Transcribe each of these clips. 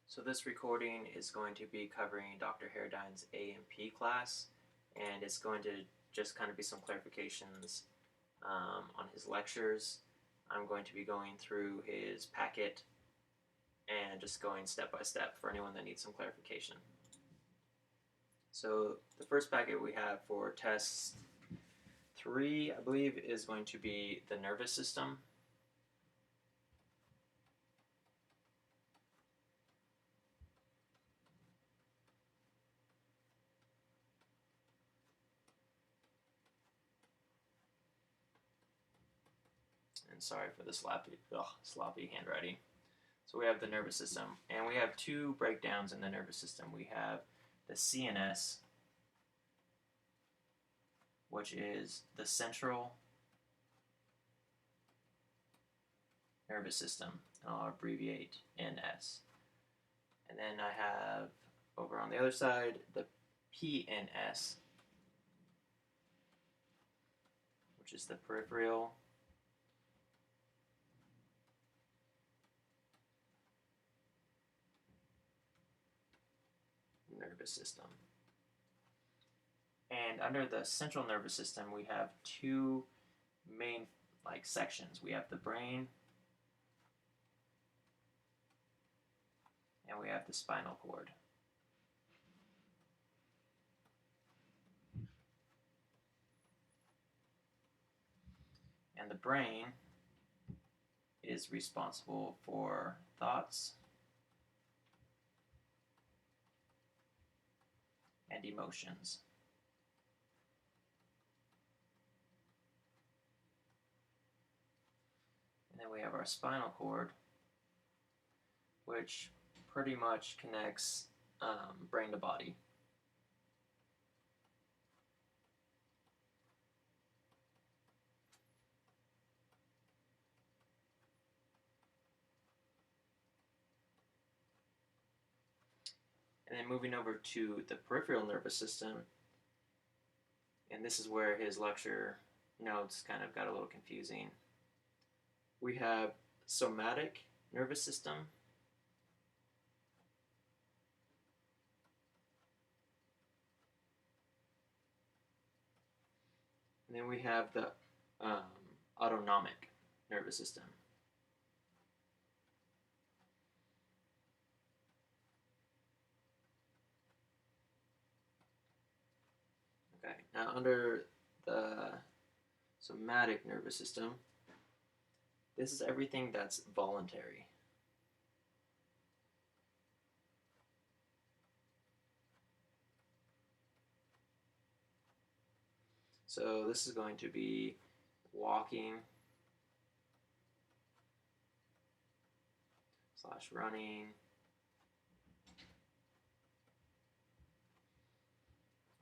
So this recording is going to be covering Dr. Haradine's A&P class, and it's going to just kind of be some clarifications on his lectures. I'm going to be going through his packet and just going step by step for anyone that needs some clarification. So the first packet we have for test 3, I believe, is going to be the nervous system. And sorry for the sloppy handwriting. So we have the nervous system, and we have two breakdowns in the nervous system. We have the CNS, which is the central nervous system. I'll abbreviate NS. And then I have over on the other side the PNS, which is the peripheral nervous system. And under the central nervous system, we have two main sections. We have the brain and we have the spinal cord. And the brain is responsible for thoughts and emotions. And then we have our spinal cord, which pretty much connects brain to body. And then moving over to the peripheral nervous system, and this is where his lecture notes kind of got a little confusing. We have somatic nervous system, and then we have the autonomic nervous system. Okay, now under the somatic nervous system, this is everything that's voluntary. So this is going to be walking / running,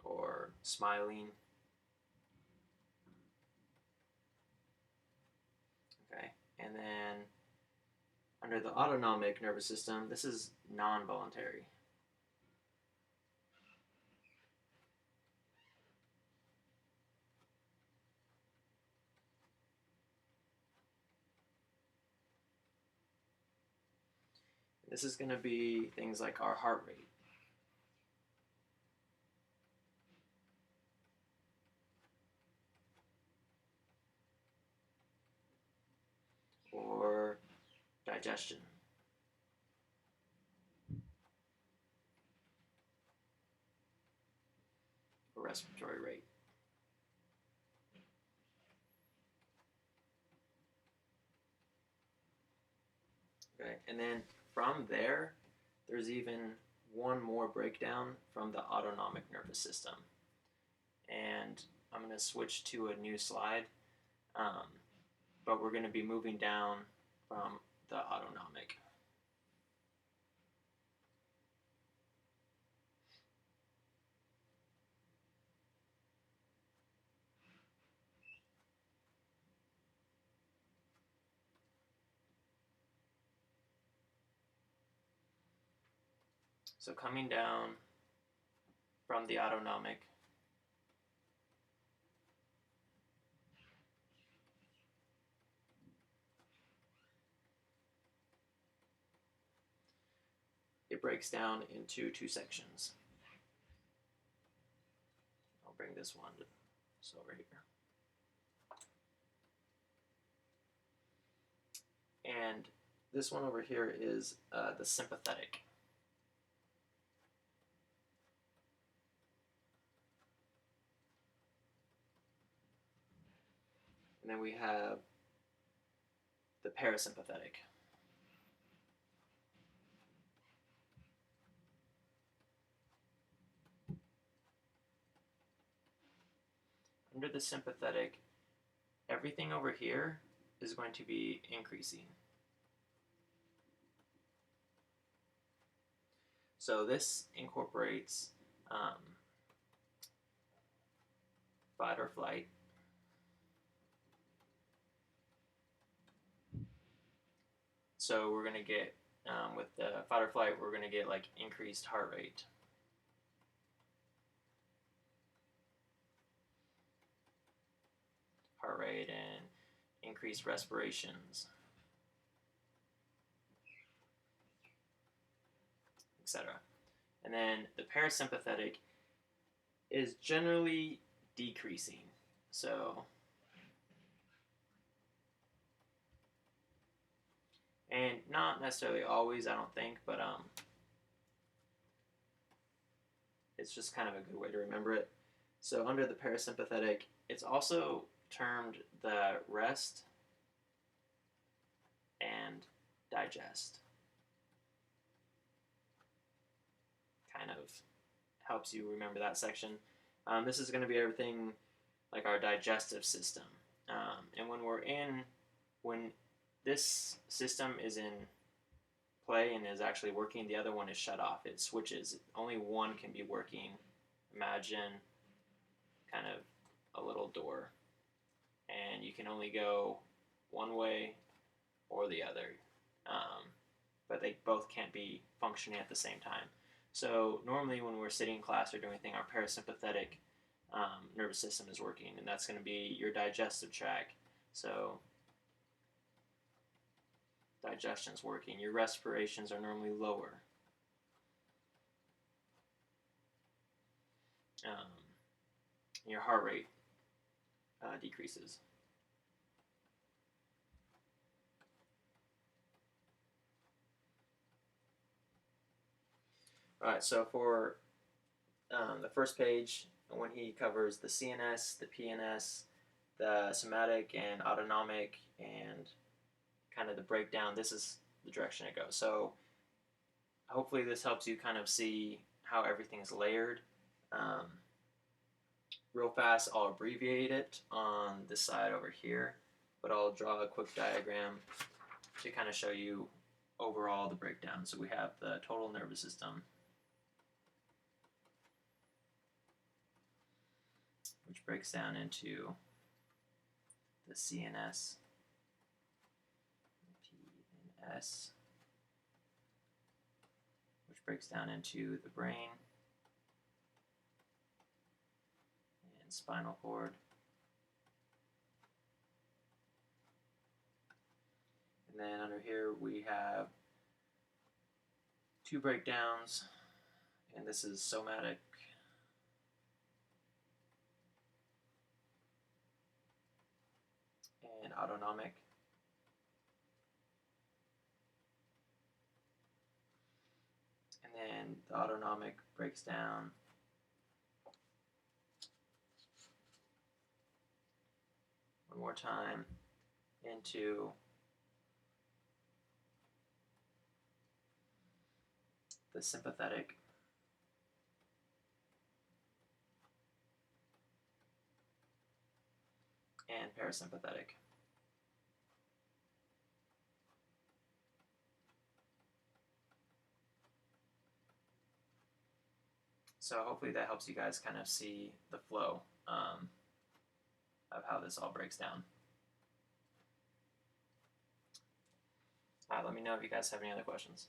or smiling. Okay, and then under the autonomic nervous system, this is non-voluntary. This is going to be things like our heart rate. Or digestion. Or respiratory rate. Okay, and then from there, there's even one more breakdown from the autonomic nervous system. And I'm going to switch to a new slide, but we're going to be moving down from the autonomic. So coming down from the autonomic, it breaks down into two sections. I'll bring this one over here. And this one over here is the sympathetic. And then we have the parasympathetic. Under the sympathetic, everything over here is going to be increasing. So this incorporates fight or flight. So we're going to get, with the fight or flight, we're going to get like increased heart rate. And increased respirations, etc. And then the parasympathetic is generally decreasing. So, and not necessarily always, I don't think, but it's just kind of a good way to remember it. So under the parasympathetic, it's also termed the rest and digest. Kind of helps you remember that section. This is going to be everything like our digestive system. And when this system is in play and is actually working, the other one is shut off. It switches. Only one can be working. Imagine kind of a little door. And you can only go one way or the other, but they both can't be functioning at the same time. So normally when we're sitting in class or doing anything, our parasympathetic nervous system is working, and that's going to be your digestive tract. So digestion's working. Your respirations are normally lower. Your heart rate decreases. Alright, so for the first page, when he covers the CNS, the PNS, the somatic and autonomic, and kind of the breakdown, this is the direction it goes. So hopefully this helps you kind of see how everything's layered. Real fast, I'll abbreviate it on this side over here, but I'll draw a quick diagram to kind of show you overall the breakdown. So we have the total nervous system, which breaks down into the CNS, P and S, which breaks down into the brain and spinal cord. And then under here we have two breakdowns, and this is somatic and autonomic. And then the autonomic breaks down one more time into the sympathetic and parasympathetic. So hopefully that helps you guys kind of see the flow of how this all breaks down. Let me know if you guys have any other questions.